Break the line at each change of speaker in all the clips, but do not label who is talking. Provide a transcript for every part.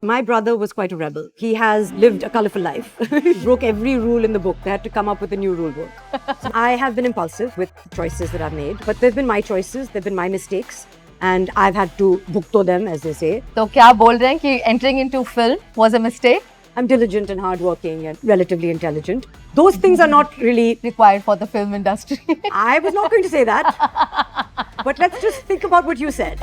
My brother was quite a rebel. He has lived a colorful life. He broke every rule in the book. They had to come up with a new rule book. So I have been impulsive with choices that I've made, but they've been my choices, they've been my mistakes, and I've had to bhukto them, as they say.
So, क्या बोल रहे हैं कि entering into film was a mistake?
I'm diligent and hardworking and relatively intelligent. Those things are not really
Required for the film industry.
I was not going to say that. But let's just think about what you said.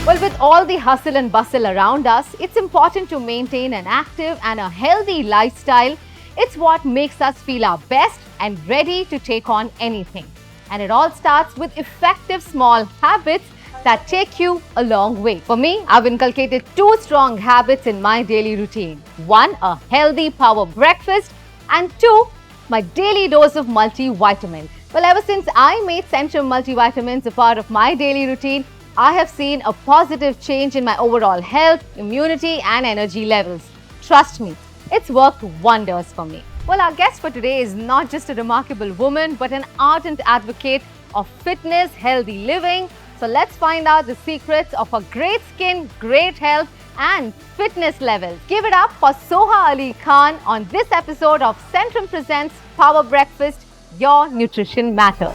Well, with all the hustle and bustle around us, it's important to maintain an active and a healthy lifestyle. It's what makes us feel our best and ready to take on anything. And it all starts with effective small habits that take you a long way. For me, I've inculcated 2 strong habits in my daily routine. 1, a healthy power breakfast, and 2, my daily dose of multivitamin. Well, ever since I made Centrum multivitamins a part of my daily routine, I have seen a positive change in my overall health, immunity and energy levels. Trust me, it's worked wonders for me. Well, our guest for today is not just a remarkable woman, but an ardent advocate of fitness, healthy living. So let's find out the secrets of a great skin, great health and fitness levels. Give it up for Soha Ali Khan on this episode of Centrum Presents Power Breakfast, Your Nutrition Matters.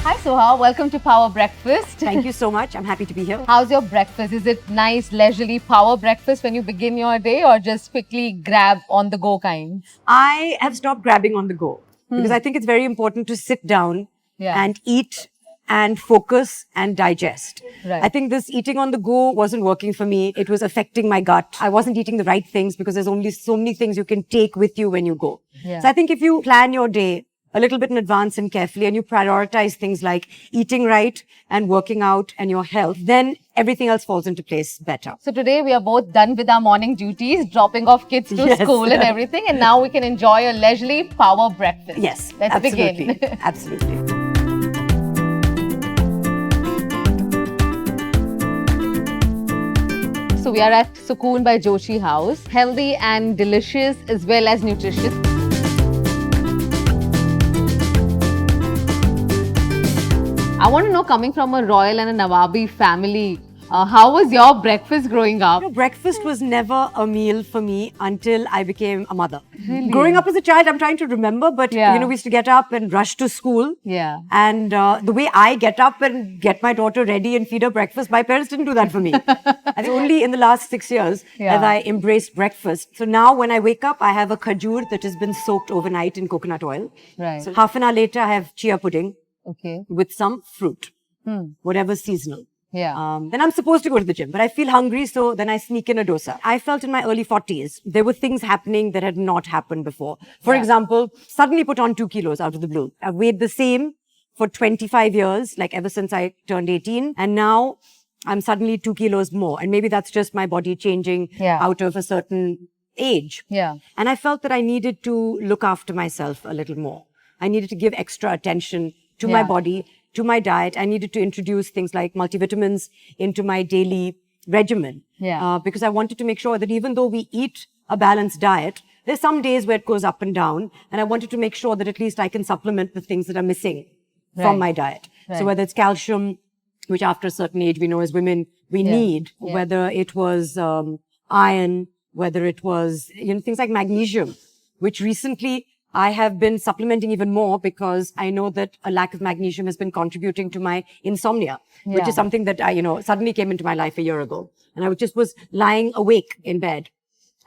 Hi Soha, welcome to Power Breakfast.
Thank you so much. I'm happy to be here.
How's your breakfast? Is it nice, leisurely power breakfast when you begin your day or just quickly grab on the go kind?
I have stopped grabbing on the go because I think it's very important to sit down and eat and focus and digest.
Right.
I think this eating on the go wasn't working for me. It was affecting my gut. I wasn't eating the right things because there's only so many things you can take with you when you go.
Yeah.
So I think if you plan your day a little bit in advance and carefully, and you prioritize things like eating right and working out and your health, then everything else falls into place better.
So today we are both done with our morning duties, dropping off kids to
Yes.
school and everything, and now we can enjoy a leisurely power breakfast.
Yes,
Let's
absolutely.
begin.
Absolutely.
So we are at Sukoon by Joshi House, healthy and delicious as well as nutritious. I want to know, coming from a royal and a Nawabi family, how was your breakfast growing up?
Breakfast was never a meal for me until I became a mother. Growing up as a child, I'm trying to remember, but
Yeah.
we used to get up and rush to school.
Yeah.
And the way I get up and get my daughter ready and feed her breakfast, my parents didn't do that for me. I think only in the last 6 years have I embraced breakfast. So now when I wake up, I have a khajur that has been soaked overnight in coconut oil.
Right.
So half an hour later, I have chia pudding
Okay.
with some fruit, whatever's seasonal.
Yeah.
Then I'm supposed to go to the gym, but I feel hungry, so then I sneak in a dosa. I felt in my early 40s, there were things happening that had not happened before. For example, suddenly put on 2 kilos out of the blue. I've weighed the same for 25 years, like ever since I turned 18. And now I'm suddenly 2 kilos more. And maybe that's just my body changing out of a certain age.
Yeah.
And I felt that I needed to look after myself a little more. I needed to give extra attention to my body, to my diet. I needed to introduce things like multivitamins into my daily regimen. Because I wanted to make sure that even though we eat a balanced diet, there's some days where it goes up and down. And I wanted to make sure that at least I can supplement the things that are missing from my diet. So whether it's calcium, which after a certain age we know as women we need, whether it was iron, whether it was things like magnesium, which recently I have been supplementing even more because I know that a lack of magnesium has been contributing to my insomnia, which is something that I, suddenly came into my life a year ago. And I just was lying awake in bed.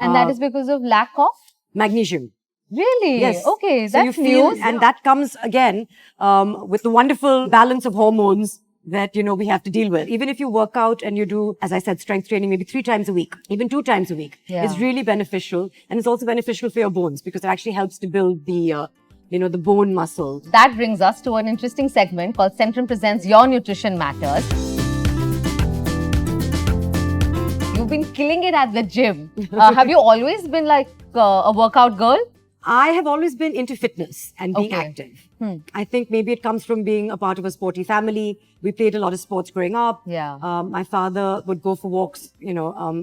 And that is because of lack of?
Magnesium.
Really?
Yes.
Okay,
So
that's
you feel,
news.
and that comes again with the wonderful balance of hormones that, we have to deal with. Even if you work out and you do, as I said, strength training maybe 3 times a week, even 2 times a week, it's really beneficial. And it's also beneficial for your bones because it actually helps to build the, the bone muscle.
That brings us to an interesting segment called Centrum Presents Your Nutrition Matters. You've been killing it at the gym. Have you always been like a workout girl?
I have always been into fitness and being
Okay.
active. I think maybe it comes from being a part of a sporty family. We played a lot of sports growing up.
Yeah.
My father would go for walks,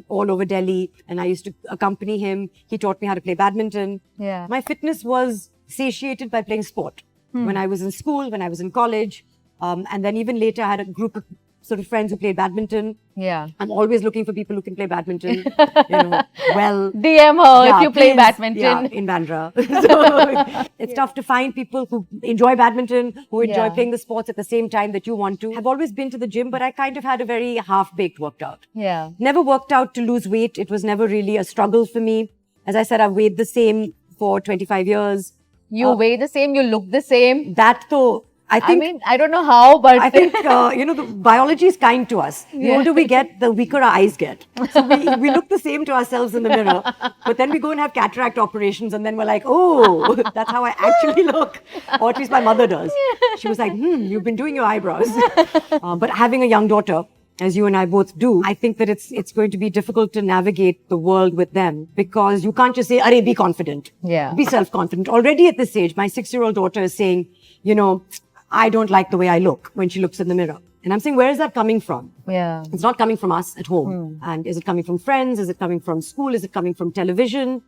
all over Delhi, and I used to accompany him. He taught me how to play badminton.
Yeah.
My fitness was satiated by playing sport. When I was in school, when I was in college, and then even later, I had a group of sort of friends who played badminton.
Yeah.
I'm always looking for people who can play badminton, well.
DM her if
Yeah,
you play
please.
badminton.
Yeah, in Bandra. So it's tough to find people who enjoy badminton, who enjoy
Yeah.
playing the sports at the same time that you want to. I've always been to the gym, but I kind of had a very half-baked workout.
Yeah.
Never worked out to lose weight. It was never really a struggle for me. As I said, I've weighed the same for 25 years.
You weigh the same, you look the same.
That though, I think
I don't know how, but
I think, the biology is kind to us. The older we get, the weaker our eyes get. So we look the same to ourselves in the mirror, but then we go and have cataract operations and then we're like, oh, that's how I actually look. Or at least my mother does. She was like, you've been doing your eyebrows. But having a young daughter, as you and I both do, I think that it's going to be difficult to navigate the world with them because you can't just say, "Arey, be confident."
Yeah.
Be self-confident. Already at this age, my 6-year-old daughter is saying, I don't like the way I look when she looks in the mirror. And I'm saying, where is that coming from?
yeah.
It's not coming from us at home. And is it coming from friends? Is it coming from school? Is it coming from television?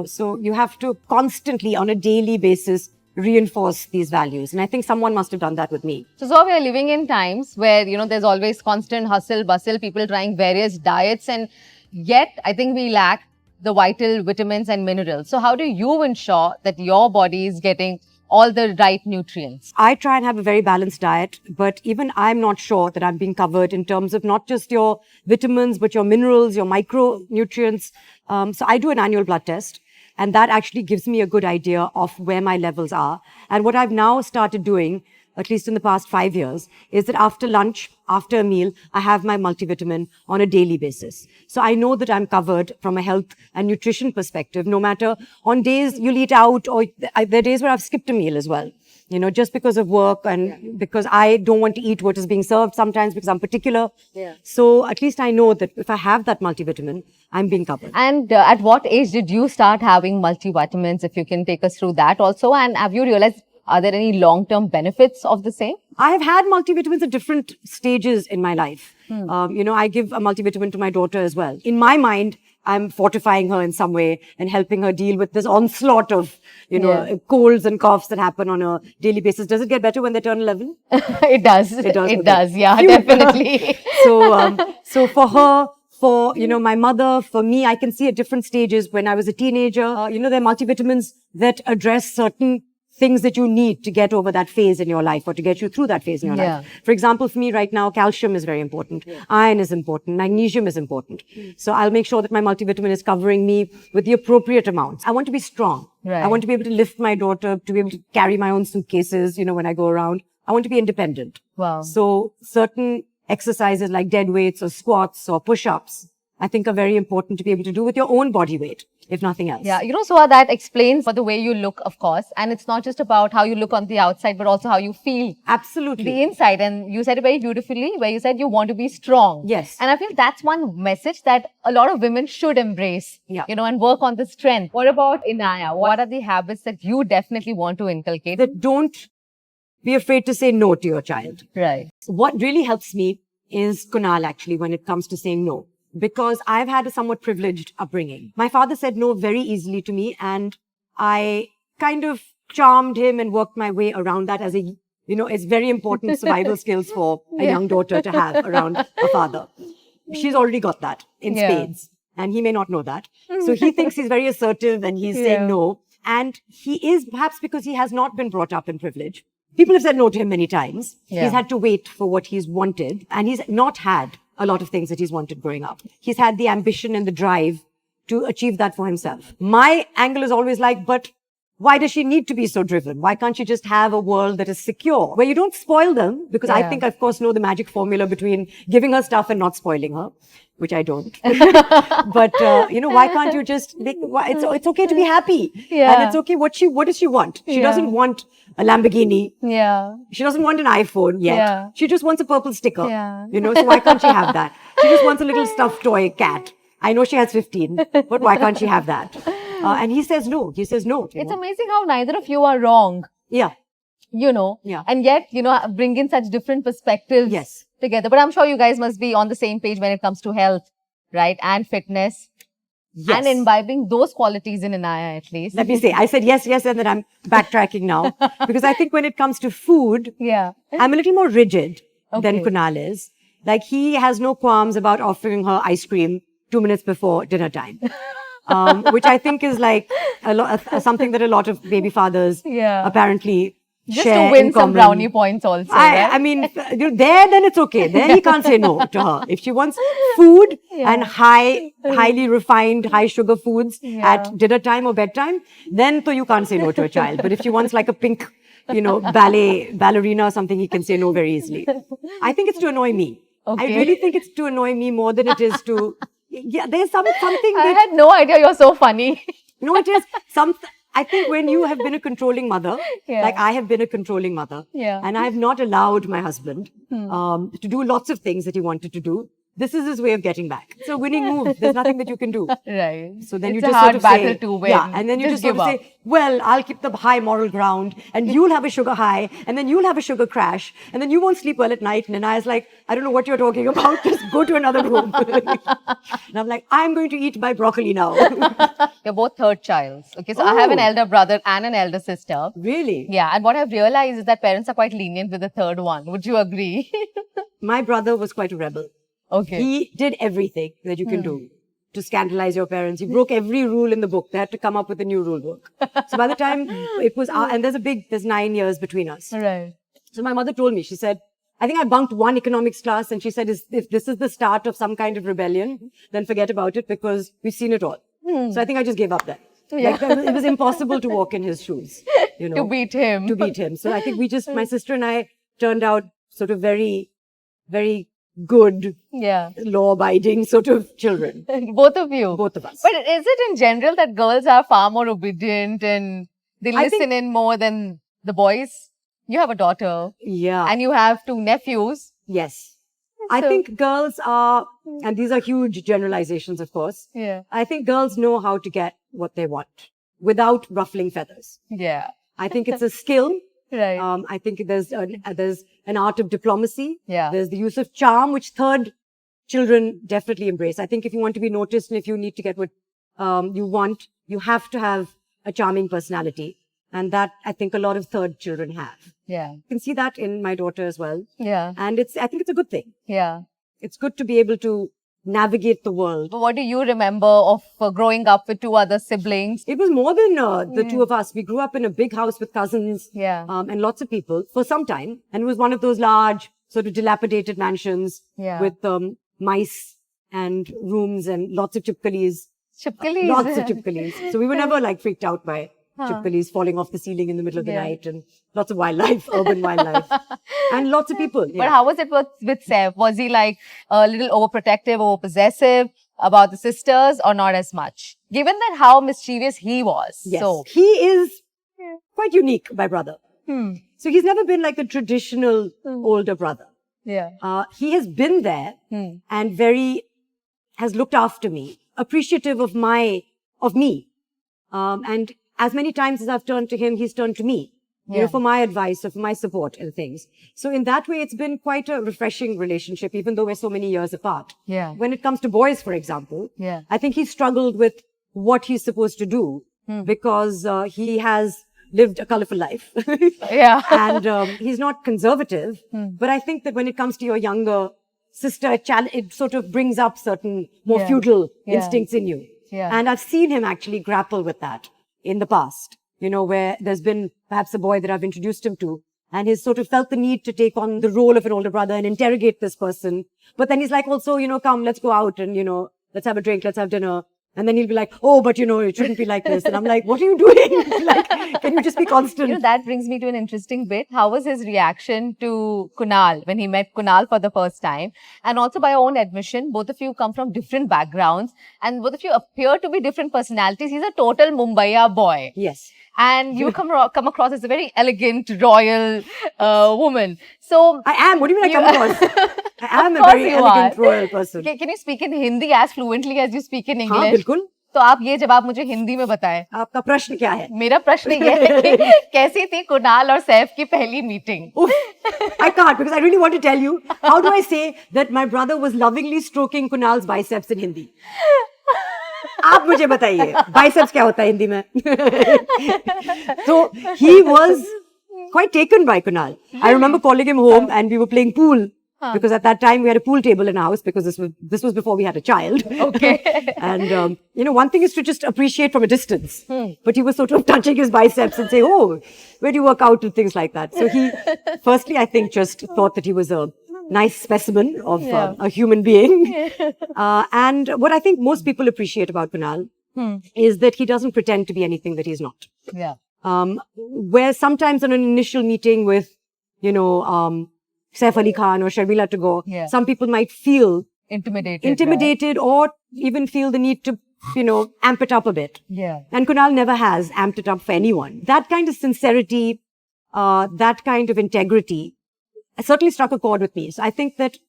So you have to constantly, on a daily basis, reinforce these values. And I think someone must have done that with me.
So we are living in times where, there's always constant hustle, bustle, people trying various diets, and yet I think we lack the vital vitamins and minerals. So how do you ensure that your body is getting all the right nutrients?
I try and have a very balanced diet, but even I'm not sure that I'm being covered in terms of not just your vitamins, but your minerals, your micronutrients. So I do an annual blood test, and that actually gives me a good idea of where my levels are. And what I've now started doing, at least in the past 5 years, is that after lunch, after a meal, I have my multivitamin on a daily basis. So I know that I'm covered from a health and nutrition perspective, no matter on days you'll eat out or there are days where I've skipped a meal as well. Just because of work and because I don't want to eat what is being served sometimes because I'm particular.
Yeah.
So at least I know that if I have that multivitamin, I'm being covered.
And at what age did you start having multivitamins, if you can take us through that also? And have you realized, are there any long-term benefits of the same?
I have had multivitamins at different stages in my life. I give a multivitamin to my daughter as well. In my mind, I'm fortifying her in some way and helping her deal with this onslaught of, colds and coughs that happen on a daily basis. Does it get better when they turn 11?
It does. It
okay.
does. Yeah,
Phew.
definitely.
So for her, for, my mother, for me, I can see at different stages when I was a teenager, there are multivitamins that address certain things that you need to get over that phase in your life or to get you through that phase in your life. For example, for me right now, calcium is very important. Iron is important. Magnesium is important. So I'll make sure that my multivitamin is covering me with the appropriate amounts. I want to be strong.
Right.
I want to be able to lift my daughter, to be able to carry my own suitcases, when I go around. I want to be independent.
Wow.
So certain exercises like dead weights or squats or push-ups, I think are very important to be able to do with your own body weight, if nothing else.
Yeah, Suha, that explains for the way you look, of course. And it's not just about how you look on the outside, but also how you feel
Absolutely.
the inside. And you said it very beautifully, where you said you want to be strong.
Yes.
And I feel that's one message that a lot of women should embrace, and work on the strength. What about Inaya? What are the habits that you definitely want to inculcate?
That don't be afraid to say no to your child.
Right.
What really helps me is Kunal, actually, when it comes to saying no. Because I've had a somewhat privileged upbringing. My father said no very easily to me, and I kind of charmed him and worked my way around that as it's very important survival skills for a young daughter to have around a father. She's already got that in spades, and he may not know that. So he thinks he's very assertive and he's saying no. And he is, perhaps because he has not been brought up in privilege. People have said no to him many times.
Yeah.
He's had to wait for what he's wanted, and he's not had a lot of things that he's wanted growing up. He's had the ambition and the drive to achieve that for himself. My angle is always like, but why does she need to be so driven? Why can't she just have a world that is secure, where you don't spoil them? Because I think I, of course, know the magic formula between giving her stuff and not spoiling her, which I don't. But, why can't you just, it's okay to be happy.
Yeah.
And it's okay. What does she want? She doesn't want a Lamborghini.
Yeah.
She doesn't want an iPhone yet.
Yeah.
She just wants a purple sticker.
Yeah.
So why can't she have that? She just wants a little stuffed toy cat. I know she has 15, but why can't she have that? And he says no. He says no.
It's amazing how neither of you are wrong,
Yeah. Yeah.
and yet, bring in such different perspectives
Yes.
together. But I'm sure you guys must be on the same page when it comes to health, right? And fitness.
Yes.
And imbibing those qualities in Inaya, at least.
Let me say, I said yes, and then I'm backtracking now. Because I think when it comes to food,
Yeah.
I'm a little more rigid than
Okay.
Kunal is. Like, he has no qualms about offering her ice cream 2 minutes before dinner time. Which I think is like something that a lot of baby fathers
Yeah.
apparently
Just
share
to win
in
some
common.
brownie points also, right?
I mean, there, then it's okay. There he can't say no to her. If she wants food and highly refined, high sugar foods at dinner time or bedtime, then so you can't say no to a child. But if she wants like a pink, ballerina or something, he can say no very easily. I think it's to annoy me.
Okay.
I really think it's to annoy me more than it is to, there's something
I
that,
had no idea you're so funny.
no, it is I think when you have been a controlling mother,
Yeah.
like I have been a controlling mother,
Yeah.
and I have not allowed my husband to do lots of things that he wanted to do, this is his way of getting back. It's a winning move. There's nothing that you can do.
Right.
So then
It's
you
a
just
hard
sort of
battle
say,
to win.
yeah, and then you just sort
give
of say, well, I'll keep the high moral ground, and you'll have a sugar high, and then you'll have a sugar crash, and then you won't sleep well at night. And I was like, I don't know what you're talking about. Just go to another room. And I'm like, I'm going to eat my broccoli now.
You're both third childs. Okay, so I have an
Oh.
elder brother and an elder sister.
Really?
Yeah, and what I've realized is that parents are quite lenient with the third one. Would you agree?
My brother was quite a rebel.
Okay.
He did everything that you can do to scandalize your parents. He broke every rule in the book. They had to come up with a new rule book. So by the time it was, and there's 9 years between us.
Right.
So my mother told me, she said, I think I bunked one economics class, and she said, if this is the start of some kind of rebellion, then forget about it because we've seen it all. So I think I just gave up then.
Yeah.
Like, it was impossible to walk in his shoes,
To beat him.
to beat him. So I think my sister and I turned out sort of very, very good,
Yeah.
law-abiding sort of children.
Both of you.
Both of us.
But is it in general that girls are far more obedient and they
I think-
listen in more than the boys? You have a daughter
Yeah.
and you have 2 nephews.
Yes. I
So-
think girls are, and these are huge generalizations, of course.
Yeah.
I think girls know how to get what they want without ruffling feathers.
Yeah.
I think it's a skill.
Right.
I think there's an art of diplomacy.
Yeah.
There's the use of charm, which third children definitely embrace. I think if you want to be noticed and if you need to get what you want, you have to have a charming personality. And that I think a lot of third children have.
Yeah.
You can see that in my daughter as well.
Yeah.
And I think it's a good thing.
Yeah.
It's good to be able to navigate the world.
But what do you remember of growing up with 2 other siblings?
It was more than the two of us. We grew up in a big house with cousins
Yeah.
and lots of people for some time. And it was one of those large, sort of dilapidated mansions
Yeah.
with mice and rooms and lots of chipkalis.
Chipkalis.
Lots of chipkalis. So we were never like freaked out by chipkalis falling off the ceiling in the middle of the
Yeah.
night, and lots of wildlife, urban wildlife, and lots of people.
But
Yeah.
how was it with Seth? Was he like a little overprotective, overpossessive about the sisters or not as much? Given that how mischievous he was.
Yes.
So,
He is quite unique, my brother.
hmm.
So he's never been like the traditional older brother.
Yeah.
He has been there and has looked after me, appreciative of me. And as many times as I've turned to him, he's turned to me, for my advice or for my support and things. So in that way, it's been quite a refreshing relationship, even though we're so many years apart.
Yeah.
When it comes to boys, for example,
Yeah.
I think he struggled with what he's supposed to do because he has lived a colorful life.
Yeah.
And he's not conservative. But I think that when it comes to your younger sister, it sort of brings up certain more
Yeah.
feudal
Yeah.
instincts in you.
Yeah.
And I've seen him actually grapple with that in the past, where there's been perhaps a boy that I've introduced him to, and he's sort of felt the need to take on the role of an older brother and interrogate this person. But then he's like, also, come, let's go out and, let's have a drink, let's have dinner. And then he'll be like, oh, but it shouldn't be like this. And I'm like, what are you doing? Like, can you just be constant?
That brings me to an interesting bit. How was his reaction to Kunal when he met Kunal for the first time? And also by your own admission, both of you come from different backgrounds and both of you appear to be different personalities. He's a total Mumbaiya boy.
Yes.
And you come across as a very elegant, royal woman. So,
I am. What do you mean I come across? I am a
course
very
you
elegant
are.
royal person.
can you speak in Hindi as fluently as you speak in
हाँ,
English?
बिल्कुल.
तो आप ये जवाब मुझे हिंदी में बताएं।
आपका प्रश्न क्या है?
मेरा प्रश्न ये है कि कैसी थी कुणाल और सैफ की पहली meeting?
I can't because I really want to tell you. How do I say that my brother was lovingly stroking Kunal's biceps in Hindi? आप मुझे बताइए biceps क्या होता है हिंदी में? So he was quite taken by Kunal. I remember calling him home and we were playing pool. Because at that time we had a pool table in our house because this was before we had a child.
Okay.
And you know, one thing is to just appreciate from a distance. But he was sort of touching his biceps and say, "Oh, where do you work out?" and things like that. So he, firstly, I think just thought that he was a nice specimen of a human being. And what I think most people appreciate about Kunal is that he doesn't pretend to be anything that he's not.
Yeah.
Where sometimes in an initial meeting with, you know, Saif Ali Khan or Sharmila Tagore, some people might feel
intimidated,
or even feel the need to, you know, amp it up a bit.
Yeah.
And Kunal never has amped it up for anyone. That kind of sincerity, that kind of integrity certainly struck a chord with me. So I think that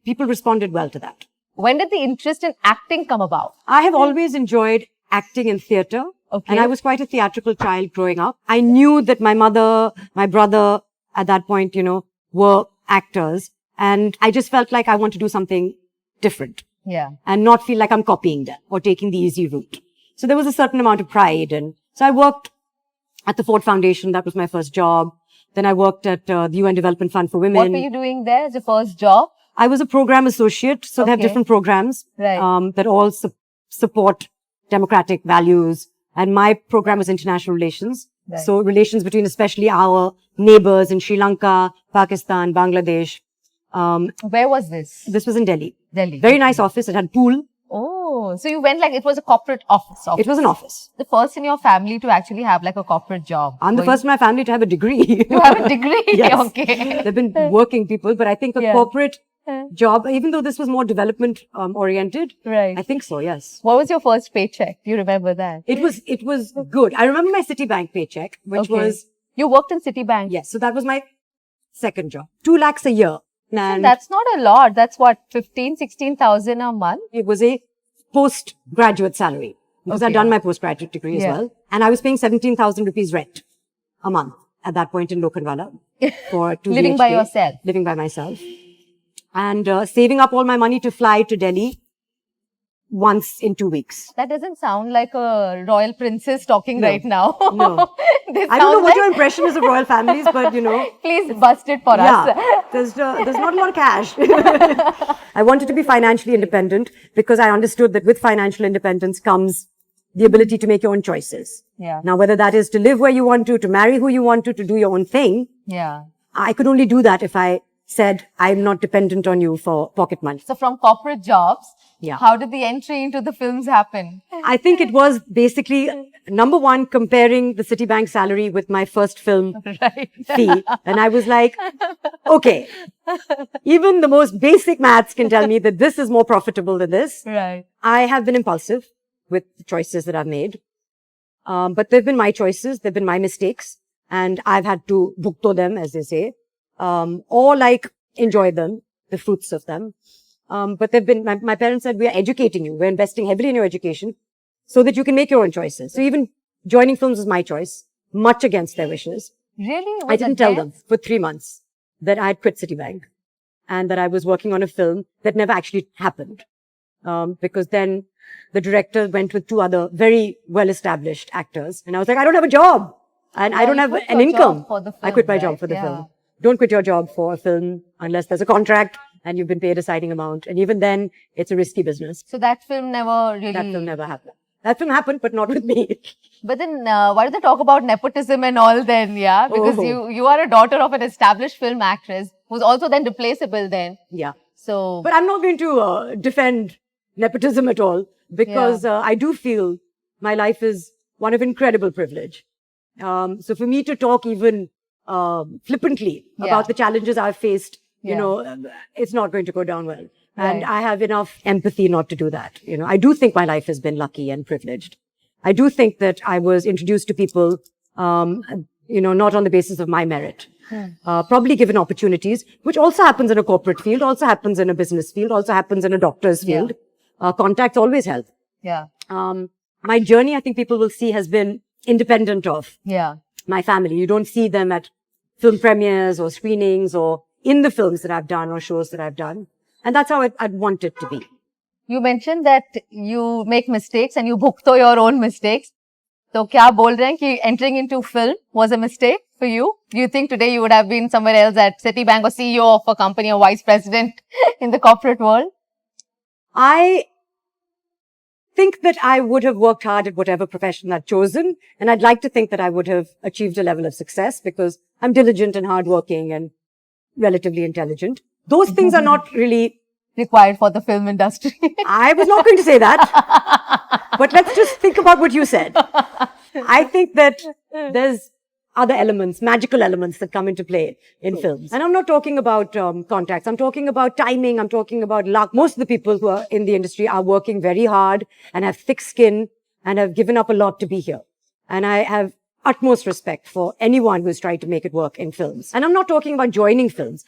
people responded well to that.
When did the interest in acting come about?
I have always enjoyed acting in theatre.
Okay.
And I was quite a theatrical child growing up. I knew that my mother, my brother, at that point, you know, were actors. And I just felt like I want to do something different.
Yeah.
And not feel like I'm copying them or taking the easy route. So there was a certain amount of pride. And so I worked at the Ford Foundation. That was my first job. Then I worked at the UN Development Fund for Women.
What were you doing there as your first job?
I was a program associate. So they have different programs that all support democratic values. And my program was international relations.
Right.
So relations between especially our neighbors in Sri Lanka, Pakistan, Bangladesh.
Where was this?
This was in Delhi.
Delhi.
Very nice office. It had pool.
Oh, so you went like it was a corporate office.
It was an office.
The first in your family to actually have like a corporate job.
I'm the first in my family to have a degree.
You have a degree?
Yes.
Okay.
They've been working people, but I think a corporate job, even though this was more development oriented.
Right.
I think so, yes.
What was your first paycheck? Do you remember that?
It was good. I remember my Citibank paycheck, which was...
You worked in Citibank?
Yes. So that was my second job. 2 lakhs a year. And
that's not a lot. That's what, 16,000 a month?
It was a postgraduate salary because I'd done my postgraduate degree as well. And I was paying 17,000 rupees rent a month at that point in Lokhandwala for 2
Living by yourself?
Living by myself. And saving up all my money to fly to Delhi once in 2 weeks.
That doesn't sound like a royal princess talking right now.
No. I don't know what your impression is of royal families, but you know.
Please bust it for us.
There's not a lot of cash. I wanted to be financially independent because I understood that with financial independence comes the ability to make your own choices.
Yeah.
Now, whether that is to live where you want to marry who you want to do your own thing.
Yeah.
I could only do that if I said, I'm not dependent on you for pocket money.
So from corporate jobs,
yeah.
How did the entry into the films happen?
I think it was basically, number one, comparing the Citibank salary with my first film fee. And I was like, okay, even the most basic maths can tell me that this is more profitable than this.
Right.
I have been impulsive with the choices that I've made. But they've been my choices. They've been my mistakes. And I've had to bhukto them, as they say, or like enjoy them, the fruits of them. But they've been, my parents said, we are educating you. We're investing heavily in your education so that you can make your own choices. So even joining films was my choice, much against their wishes.
Really?
I didn't tell them for 3 months that I had quit Citibank and that I was working on a film that never actually happened. Because then the director went with 2 other very well-established actors. And I was like, I don't have a job and I don't have an income. I quit my job for the film. Don't quit your job for a film unless there's a contract and you've been paid a deciding amount. And even then, it's a risky business.
So that film never really...
That film never happened. That film happened, but not with me.
But then, why do they talk about nepotism and all then, yeah? Because you are a daughter of an established film actress who's also then replaceable then.
Yeah.
So...
But I'm not going to defend nepotism at all because I do feel my life is one of incredible privilege. So for me to talk even flippantly about the challenges I've faced, you know, it's not going to go down well. And I have enough empathy not to do that. You know, I do think my life has been lucky and privileged. I do think that I was introduced to people, you know, not on the basis of my merit. Probably given opportunities, which also happens in a corporate field, also happens in a business field, also happens in a doctor's field. Contacts always help.
Yeah.
My journey, I think people will see, has been independent of
Yeah.
my family. You don't see them at film premieres or screenings or in the films that I've done or shows that I've done. And that's how I'd want it to be.
You mentioned that you make mistakes and you bhukto your own mistakes. So, क्या बोल रहे हैं कि entering into film was a mistake for you? Do you think today you would have been somewhere else at Citibank or CEO of a company or vice president in the corporate world?
I think that I would have worked hard at whatever profession I'd chosen. And I'd like to think that I would have achieved a level of success because I'm diligent and hardworking and relatively intelligent. Those things are not really
Required for the film industry.
I was not going to say that, but let's just think about what you said. I think that there's other elements, magical elements that come into play in films. And I'm not talking about contacts. I'm talking about timing. I'm talking about luck. Most of the people who are in the industry are working very hard and have thick skin and have given up a lot to be here. And I have utmost respect for anyone who's tried to make it work in films. And I'm not talking about joining films.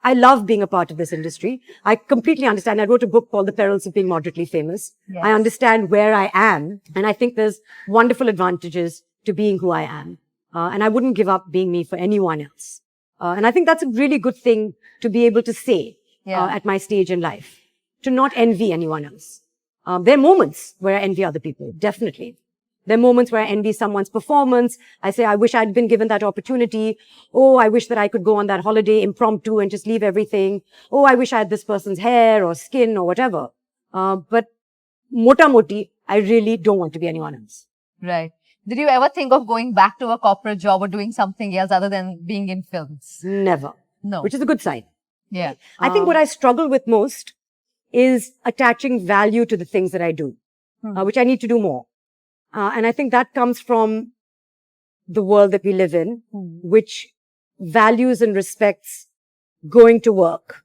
I love being a part of this industry. I completely understand. I wrote a book called The Perils of Being Moderately Famous.
Yes.
I understand where I am. And I think there's wonderful advantages to being who I am. And I wouldn't give up being me for anyone else. And I think that's a really good thing to be able to say at my stage in life, to not envy anyone else. There are moments where I envy other people, definitely. There are moments where I envy someone's performance. I say, I wish I'd been given that opportunity. Oh, I wish that I could go on that holiday impromptu and just leave everything. Oh, I wish I had this person's hair or skin or whatever. But mota moti, I really don't want to be anyone else.
Right. Did you ever think of going back to a corporate job or doing something else other than being in films?
Never.
No.
Which is a good sign.
Yeah.
I think what I struggle with most is attaching value to the things that I do, which I need to do more. And I think that comes from the world that we live in, which values and respects going to work,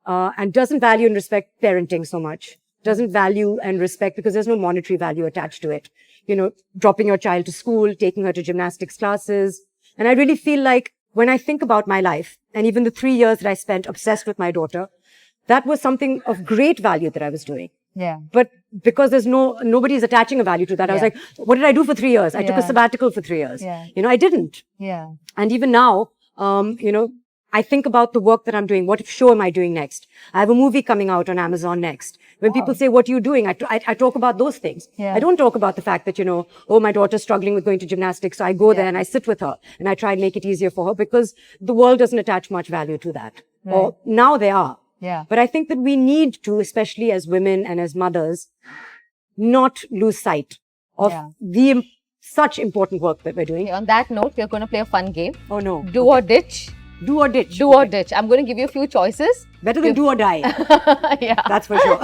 and doesn't value and respect parenting so much. Doesn't value and respect because there's no monetary value attached to it. You know, dropping your child to school, taking her to gymnastics classes. And I really feel like when I think about my life and even the 3 years that I spent obsessed with my daughter, that was something of great value that I was doing.
Yeah.
But because there's nobody's attaching a value to that, I was like, what did I do for 3 years? I took a sabbatical for 3 years.
Yeah.
You know, I didn't.
Yeah.
And even now, you know, I think about the work that I'm doing. What show am I doing next? I have a movie coming out on Amazon next. When people say, what are you doing? I talk about those things.
Yeah.
I don't talk about the fact that, you know, oh, my daughter's struggling with going to gymnastics. So I go there and I sit with her and I try and make it easier for her because the world doesn't attach much value to that.
Right.
Or now they are.
Yeah.
But I think that we need to, especially as women and as mothers, not lose sight of the such important work that we're doing.
Okay, on that note, we're going to play a fun game.
Oh, no.
Do or ditch.
Do or ditch.
Do or ditch. I'm going to give you a few choices.
Better than do or die.
Yeah.
That's for sure.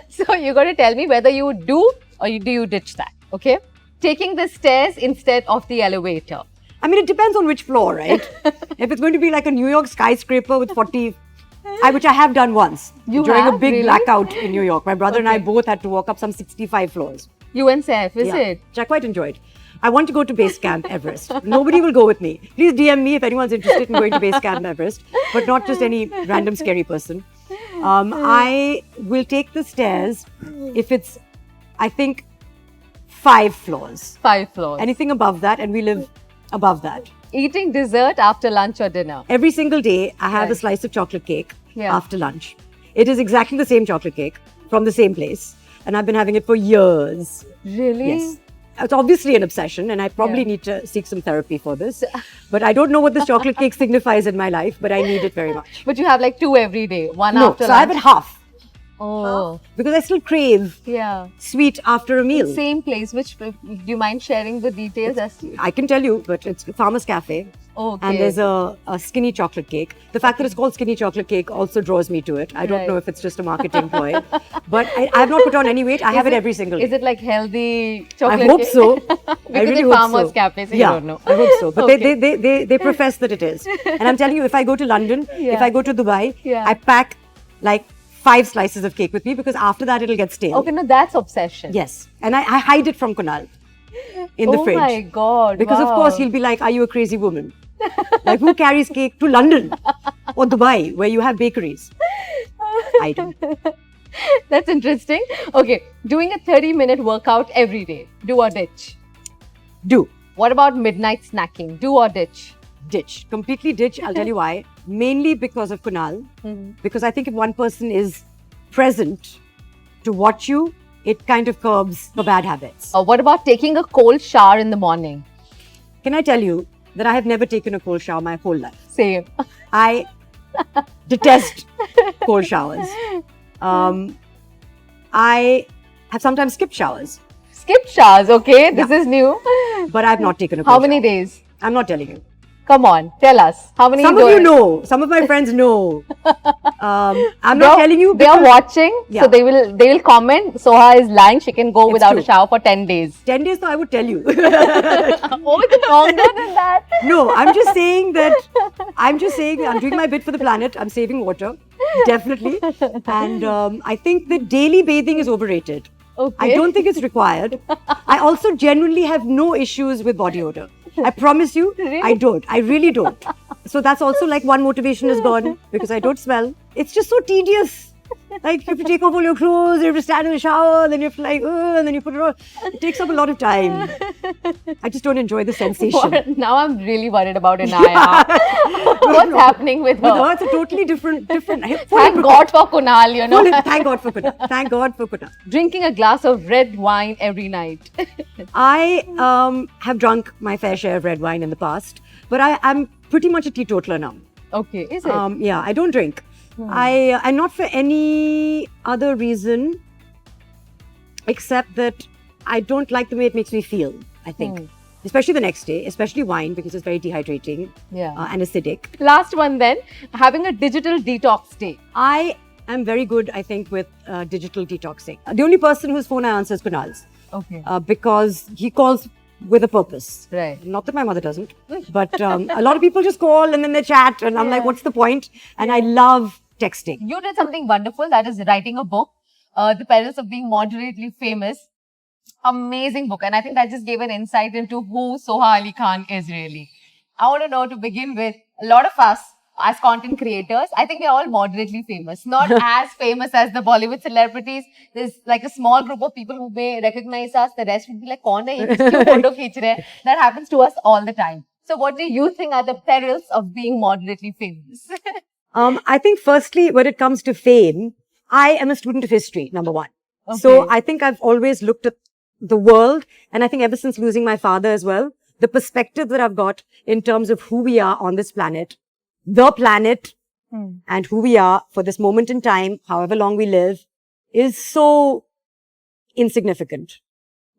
So you're going to tell me whether you would do or do you ditch that. Okay. Taking the stairs instead of the elevator.
I mean, it depends on which floor, right? If it's going to be like a New York skyscraper with 40, which I have done once. During a big blackout in New York. My brother and I both had to walk up some 65 floors.
You and Saif, is it?
Which I quite enjoyed. I want to go to Base Camp Everest. Nobody will go with me. Please DM me if anyone's interested in going to Base Camp Everest, but not just any random scary person. I will take the stairs if it's, I think, 5 floors.
5 floors.
Anything above that, and we live above that.
Eating dessert after lunch or dinner.
Every single day, I have a slice of chocolate cake after lunch. It is exactly the same chocolate cake from the same place, and I've been having it for years.
Really?
Yes. It's obviously an obsession, and I probably need to seek some therapy for this. But I don't know what this chocolate cake signifies in my life, but I need it very much.
But you have like 2 every day, one
No,
after
so
lunch.
I have it half.
Oh.
Because I still crave sweet after a meal.
Same place. Which, do you mind sharing the details?
I can tell you, but it's Farmer's Cafe.
Okay.
And there's a skinny chocolate cake. The fact that it's called skinny chocolate cake also draws me to it. I don't know if it's just a marketing ploy. But I have not put on any weight. I have it every single day.
Is it like healthy chocolate
I hope
cake?
so.
Because
I really
it's
hope
Farmer's
so.
Cafe, so
Yeah,
you don't know.
I hope so. But they profess that it is. And I'm telling you, if I go to London, if I go to Dubai, I pack like 5 slices of cake with me because after that it'll get stale.
Okay, no, that's obsession.
Yes. And I hide it from Kunal in the fridge.
Oh my God.
Because of course he'll be like, are you a crazy woman? Like, who carries cake to London or Dubai where you have bakeries? I do.
That's interesting. Okay, doing a 30-minute workout every day. Do or ditch?
Do.
What about midnight snacking? Do or ditch?
Ditch. Completely ditch. I'll tell you why. Mainly because of Kunal. Because I think if one person is present to watch you, it kind of curbs the bad habits.
What about taking a cold shower in the morning?
Can I tell you that I have never taken a cold shower my whole life?
Same.
I detest cold showers. I have sometimes skipped showers,
Skip showers, okay? This is new.
but I've not taken a cold
How many
shower.
days?
I'm not telling you.
Come on, tell us. How many?
Some of you know. Some of my friends know. I'm not telling you.
They are
because
watching, so
Yeah.
they will comment. Soha is lying. She can go without
true.
a shower for 10 days.
10 days, though, I would tell you.
Oh, it's longer than that.
No, I'm just saying that I'm doing my bit for the planet. I'm saving water, definitely. And I think that daily bathing is overrated.
Okay.
I don't think it's required. I also genuinely have no issues with body odor. I promise you, I don't. I really don't. So that's also like one motivation is gone because I don't smell. It's just so tedious. Like you have to take off all your clothes, you have to stand in the shower, then you have to like, and then you put it on. It takes up a lot of time. I just don't enjoy the sensation.
Now I'm really worried about Inaya. What's happening with her?
With her, it's a totally different.
Thank God for Kunal, you know.
Thank God for Kunal. Thank God for Kunal.
Drinking a glass of red wine every night.
I have drunk my fair share of red wine in the past, but I'm pretty much a teetotaler now.
Okay, is it?
Yeah, I don't drink. I'm not for any other reason except that I don't like the way it makes me feel, I think. Especially the next day, especially wine because it's very dehydrating and acidic.
Last one then, having a digital detox day.
I am very good, I think, with digital detoxing. The only person whose phone I answer is Kunal's.
Okay.
Because he calls with a purpose.
Right.
Not that my mother doesn't, but a lot of people just call and then they chat and I'm like, what's the point? And I love texting.
You did something wonderful, that is writing a book, The Perils of Being Moderately Famous. Amazing book. And I think that just gave an insight into who Soha Ali Khan is really. I want to know, to begin with, a lot of us as content creators, I think we're all moderately famous. Not as famous as the Bollywood celebrities. There's like a small group of people who may recognize us. The rest would be like, "Kaun hai ye? Kyun photo kheech rahe?" That happens to us all the time. So what do you think are the perils of being moderately famous?
I think firstly, when it comes to fame, I am a student of history, number one.
Okay.
So I think I've always looked at the world, and I think ever since losing my father as well, the perspective that I've got in terms of who we are on this planet, the planet, and who we are for this moment in time, however long we live, is so insignificant.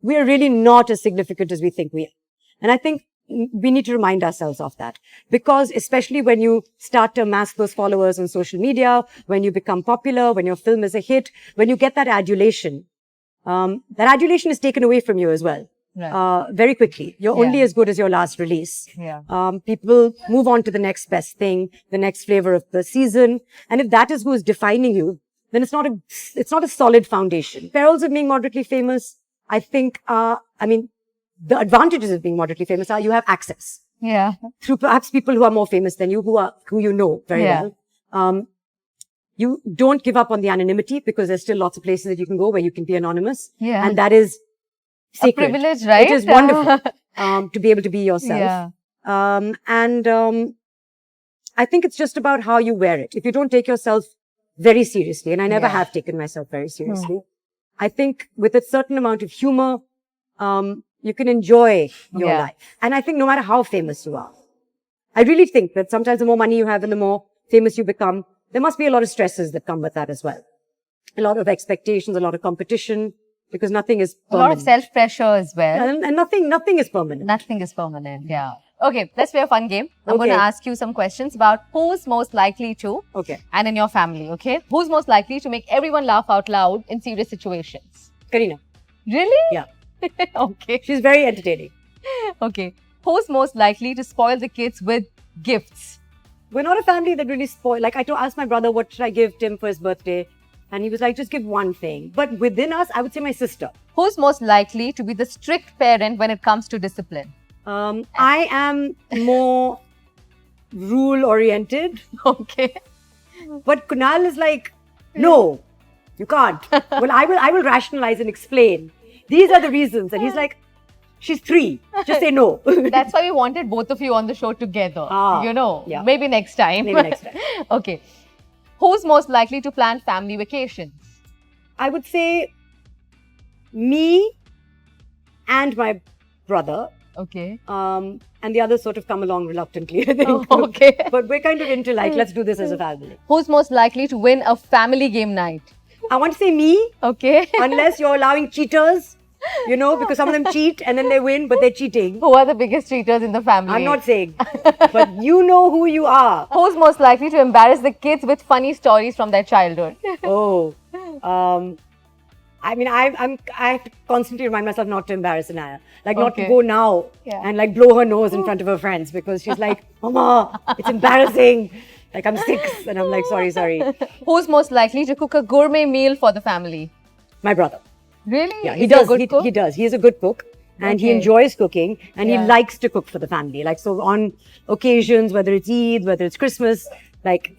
We are really not as significant as we think we are. And I think we need to remind ourselves of that, because especially when you start to amass those followers on social media, when you become popular, when your film is a hit, when you get that adulation is taken away from you as well.
Right.
Very quickly. You're only as good as your last release.
Yeah.
People move on to the next best thing, the next flavor of the season. And if that is who is defining you, then it's not a solid foundation. Perils of being moderately famous, I think, the advantages of being moderately famous are you have access.
Yeah.
Through perhaps people who are more famous than you, who you know very well. You don't give up on the anonymity because there's still lots of places that you can go where you can be anonymous.
Yeah.
And that is sacred.
A privilege, right?
It is wonderful to be able to be yourself.
Yeah.
I think it's just about how you wear it. If you don't take yourself very seriously, and I never have taken myself very seriously, I think with a certain amount of humor, you can enjoy your life. And I think no matter how famous you are, I really think that sometimes the more money you have and the more famous you become, there must be a lot of stresses that come with that as well. A lot of expectations, a lot of competition, because nothing is permanent.
A lot of self-pressure as well.
And nothing is permanent.
Nothing is permanent, yeah. Okay, let's play a fun game. I'm going to ask you some questions about who's most likely to, and in your family, okay? Who's most likely to make everyone laugh out loud in serious situations?
Kareena.
Really?
Yeah.
Okay.
She's very entertaining.
Okay. Who's most likely to spoil the kids with gifts?
We're not a family that really spoil. Like, I asked my brother, what should I give Tim for his birthday? And he was like, just give one thing. But within us, I would say my sister.
Who's most likely to be the strict parent when it comes to discipline?
I am more rule-oriented.
Okay.
But Kunal is like, no, You can't. Well, I will rationalize and explain. These are the reasons. And he's like, she's 3. Just say no.
That's why we wanted both of you on the show together.
Yeah.
Maybe next time.
Maybe next time.
Okay. Who's most likely to plan family vacations?
I would say me and my brother.
Okay.
And the others sort of come along reluctantly, I think.
Oh, okay.
But we're kind of into like, let's do this as a family.
Who's most likely to win a family game night?
I want to say me,
Okay.
unless you're allowing cheaters, because some of them cheat and then they win, but they're cheating.
Who are the biggest cheaters in the family?
I'm not saying, but you know who you are.
Who's most likely to embarrass the kids with funny stories from their childhood?
Oh, I mean, I have to constantly remind myself not to embarrass Anaya. Like, not to
Okay.
go now and like blow her nose in front of her friends because she's like, Mama, it's embarrassing. Like, I'm 6 and I'm like, sorry.
Who's most likely to cook a gourmet meal for the family?
My brother.
Really?
Yeah,
Is he a good cook?
He does. He is a good cook and he
Okay.
enjoys cooking and
Yeah.
he likes to cook for the family. Like, so on occasions, whether it's Eid, whether it's Christmas, like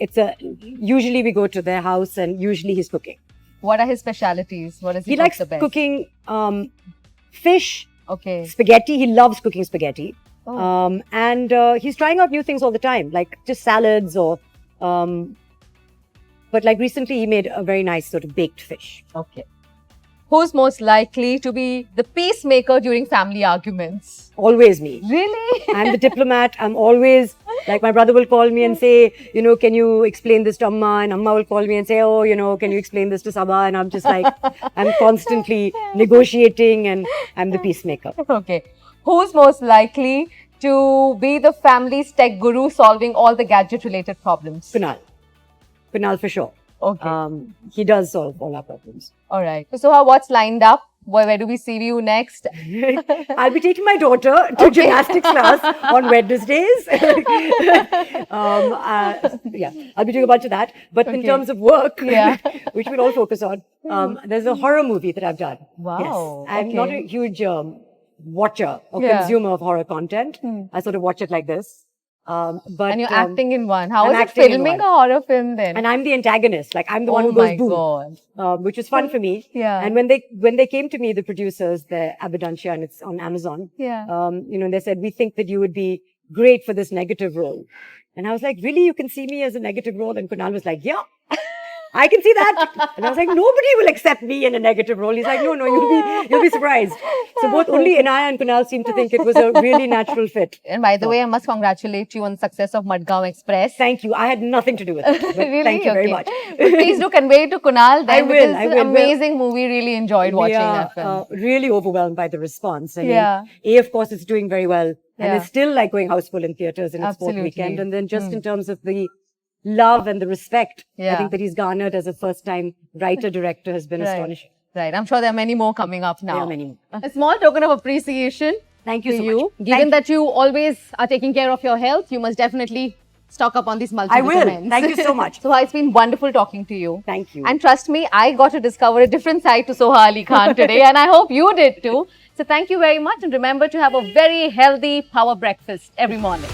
usually we go to their house and usually he's cooking.
What are his specialities? What does he
He
cook
likes
the best?
cooking fish,
Okay.
spaghetti. He loves cooking spaghetti.
Oh.
And he's trying out new things all the time, like just salads or, but like recently he made a very nice sort of baked fish.
Okay. Who's most likely to be the peacemaker during family arguments?
Always me.
Really?
I'm the diplomat. I'm always, like my brother will call me and say, can you explain this to Amma? And Amma will call me and say, can you explain this to Sabah? And I'm just like, I'm constantly negotiating and I'm the peacemaker.
Okay. Who's most likely to be the family's tech guru solving all the gadget related problems?
Kunal for sure.
Okay.
He does solve all our problems.
All right. So, what's lined up? Where do we see you next?
I'll be taking my daughter to gymnastics class on Wednesdays. Yeah, I'll be doing a bunch of that. But in terms of work, which we'll all focus on, there's a horror movie that I've done.
Wow.
Yes. I'm not a huge watcher or consumer of horror content. I sort of watch it like this. But
And you're acting in one. How
I'm
is it
acting in
filming
one.
a horror film then?
And I'm the antagonist. Like I'm the one
Oh
who goes
my
boom.
God.
Which was fun for me.
Yeah.
And when they came to me, the producers, the Abundancia, and it's on Amazon.
Yeah.
They said, we think that you would be great for this negative role. And I was like, really? You can see me as a negative role? And Kunal was like, yeah, I can see that. And I was like, nobody will accept me in a negative role. He's like, no, you'll be surprised. So both only Anaya and Kunal seemed to think it was a really natural fit.
And by the way, I must congratulate you on the success of Madgaon Express.
Thank you. I had nothing to do with it. But
Really?
Thank you very
Okay.
much.
But please do convey it to Kunal.
I will.
It's an amazing movie. Really enjoyed watching that film.
Really overwhelmed by the response. I mean,
Yeah.
of course, it's doing very well. And it's still like going houseful in theatres in its fourth
Absolutely.
weekend. And then just in terms of the love and the respect, I think that he's garnered as a first-time writer-director has been astonishing.
Right. I'm sure there are many more coming up now.
There are many more.
A small token of appreciation
Thank you
to
so
you.
much.
Given that you always are taking care of your health, you must definitely stock up on these multivitamins.
I will. Thank you so much.
Soha, it's been wonderful talking to you.
Thank you.
And trust me, I got to discover a different side to Soha Ali Khan today, and I hope you did too. So thank you very much, and remember to have a very healthy power breakfast every morning.